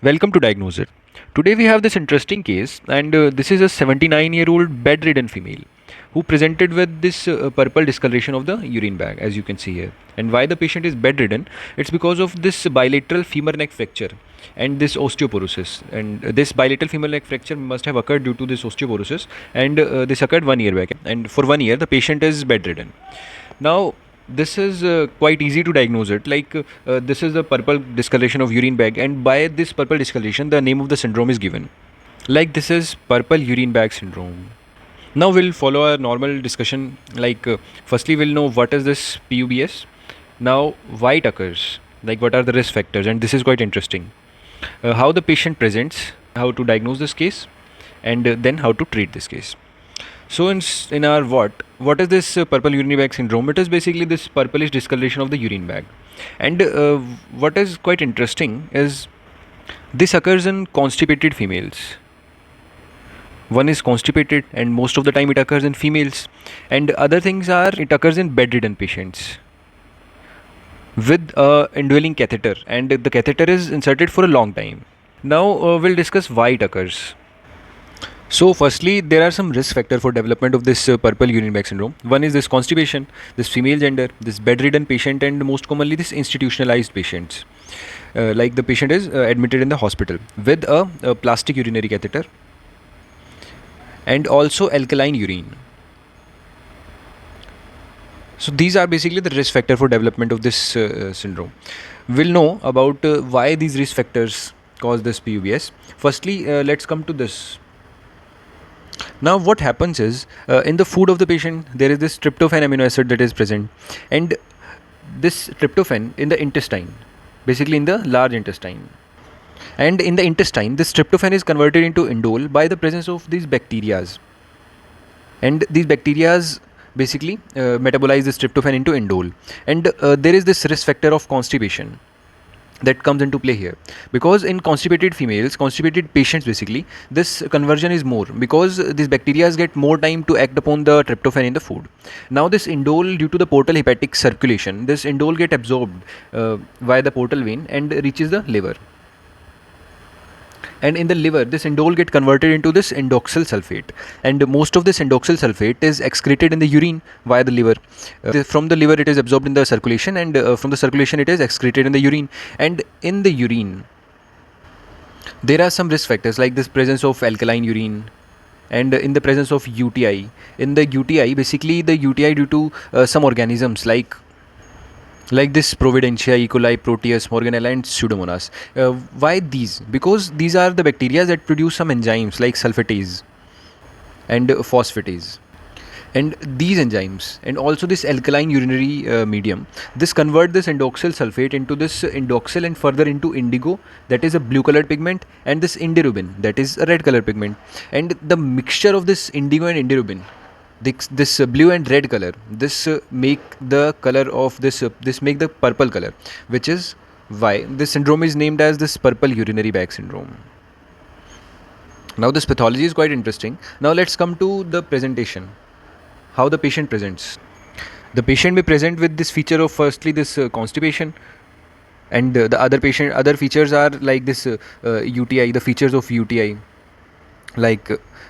Welcome to Diagnose It. Today we have this interesting case, and this is a 79-year-old bedridden female who presented with this purple discoloration of the urine bag, as you can see here. And why the patient is bedridden? It's because of this bilateral femur neck fracture and this osteoporosis. And this bilateral femur neck fracture must have occurred due to this osteoporosis, and this occurred 1 year back. And for 1 year, the patient is bedridden. Now, this is quite easy to diagnose it. This is the purple discoloration of urine bag, and by this purple discoloration, the name of the syndrome is given. Like this is purple urine bag syndrome. Now we'll follow our normal discussion. Firstly, we'll know what is this PUBS. Now, why it occurs. Like what are the risk factors, and this is quite interesting. How the patient presents, how to diagnose this case, and then how to treat this case. So in our what is this purple urinary bag syndrome? It is basically this purplish discoloration of the urine bag, and what is quite interesting is this occurs in constipated females. One is constipated, and most of the time it occurs in females, and other things are it occurs in bedridden patients with a indwelling catheter, and the catheter is inserted for a long time. Now we'll discuss why it occurs. So, firstly, there are some risk factors for development of this purple urine bag syndrome. One is this constipation, this female gender, this bedridden patient, and most commonly this institutionalized patients. Like the patient is admitted in the hospital with a plastic urinary catheter and also alkaline urine. So these are basically the risk factor for development of this syndrome. We'll know about why these risk factors cause this PUBS. Firstly, let's come to this. Now, what happens is in the food of the patient, there is this tryptophan amino acid that is present, and this tryptophan in the intestine, basically in the large intestine. And in the intestine, this tryptophan is converted into indole by the presence of these bacterias. And these bacterias basically metabolize this tryptophan into indole. And there is this risk factor of constipation that comes into play here, because in constipated patients, basically this conversion is more because these bacteria get more time to act upon the tryptophan in the food. Now this indole, due to the portal hepatic circulation, this indole get absorbed via the portal vein and reaches the liver, and in the liver this indole get converted into this indoxyl sulfate, and most of this indoxyl sulfate is excreted in the urine via the liver. From the liver it is absorbed in the circulation, and from the circulation it is excreted in the urine. And in the urine there are some risk factors like this presence of alkaline urine, and in the presence of UTI. In the UTI, basically the UTI due to some organisms like this Providentia, E. coli, Proteus, Morganella, and Pseudomonas. Why these? Because these are the bacteria that produce some enzymes like sulfatase and phosphatase. And these enzymes and also this alkaline urinary medium, this convert this indoxyl sulfate into this indoxyl and further into indigo, that is a blue colored pigment, and this indirubin, that is a red colored pigment. And the mixture of this indigo and indirubin, this blue and red color, this make the color of this make the purple color, which is why this syndrome is named as this purple urinary bag syndrome. Now this pathology is quite interesting. Now let's come to the presentation, how the patient presents. The patient may present with this feature of firstly this constipation, and the other features are like this UTI, the features of UTI.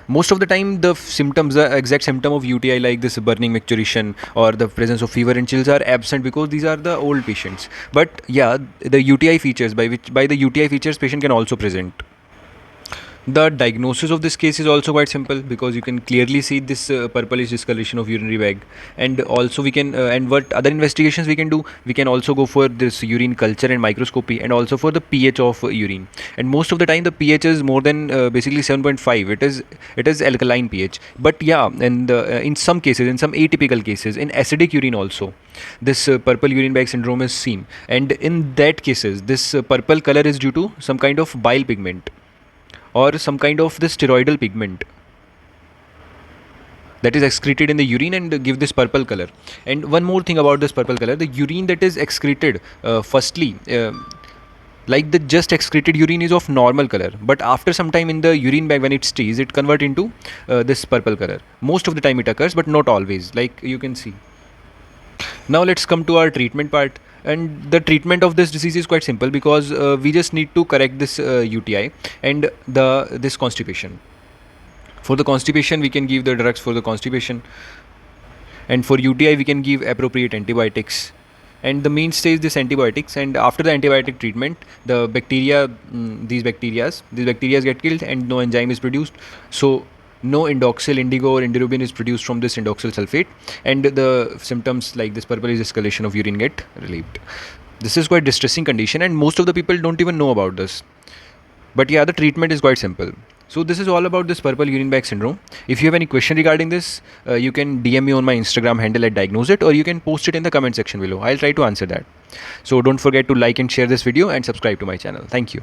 Most of the time the exact symptom of UTI, like this burning micturition or the presence of fever and chills, are absent because these are the old patients. But yeah, the UTI features, by the UTI features patient can also present. The diagnosis of this case is also quite simple, because you can clearly see this purplish discoloration of urinary bag, and also we can and what other investigations we can do, we can also go for this urine culture and microscopy, and also for the pH of urine. And most of the time the pH is more than basically 7.5. It is alkaline pH. But yeah, and in some cases, in some atypical cases, in acidic urine also this purple urine bag syndrome is seen, and in that cases this purple color is due to some kind of bile pigment or some kind of the steroidal pigment that is excreted in the urine and give this purple color. And one more thing about this purple color, the urine that is excreted, like the just excreted urine is of normal color, but after some time in the urine bag, when it stays, it convert into this purple color. Most of the time it occurs, but not always, like you can see. Now let's come to our treatment part. And the treatment of this disease is quite simple, because we just need to correct this UTI and this constipation. For the constipation, we can give the drugs for the constipation, and for UTI, we can give appropriate antibiotics. And the mainstay is this antibiotics. And after the antibiotic treatment, the bacteria, these bacteria get killed, and no enzyme is produced. So no indoxyl indigo or indirubin is produced from this indoxyl sulfate, and the symptoms like this purple discoloration of urine get relieved. This is quite distressing condition, and most of the people don't even know about this. But yeah, the treatment is quite simple. So this is all about this purple urine bag syndrome. If you have any question regarding this, you can DM me on my Instagram handle at diagnoseIt, or you can post it in the comment section below. I'll try to answer that. So don't forget to like and share this video and subscribe to my channel. Thank you.